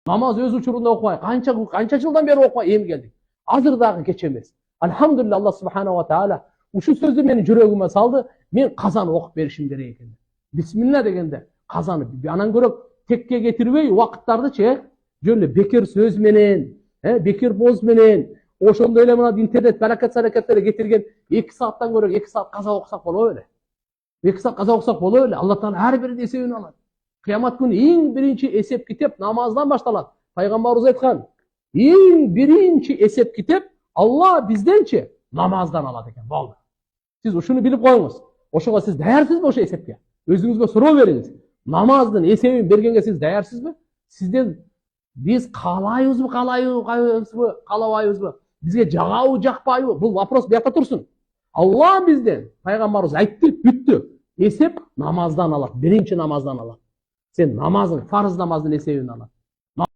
Namaz өз учурунда окубай, канча жылдан бери окубай эми келдик. Азыр дагы кеч эмес. Алхамдулилlah, Аллах субханаху ва таала ушу сөздү менин жүрөгүмө салды. Мен казан окуп беришим керек экен. Бисмилла дегенде казаны анан көрөк текке кетирбей убакыттардычы жөн эле бекер сөз менен, бекер боз менен, ошондой эле мына интернет баракат-саракаттары кетирген 2 сааттан көрөк 2 саат каза окусак болобу беле? 2 саат каза окусак болобу беле? Алла таала ар биринин эсебин алат. Кыямат күнү эң биринчи эсеп китеп намаздан башталат. Пайгамбарыбыз айткан, эң биринчи эсеп китеп Алла бизденчи намаздан алат экен. Болду. Сиз ушуну билип коюңуз. Ошого сиз даярсызбы ошо эсепке? Өзүңүзгө суроо бериңиз. Намаздын эсебин бергенге сиз даярсызбы? Сизден биз каалабайбызбы? Бизге жагабы, жакпайбы? Бул вопрос буякта турсун. Алла бизден, пайгамбарыбыз айтты, бүттү. Эсеп намаздан алат, биринчи намаздан алат. Sen namazın, farz namazın esebini alат.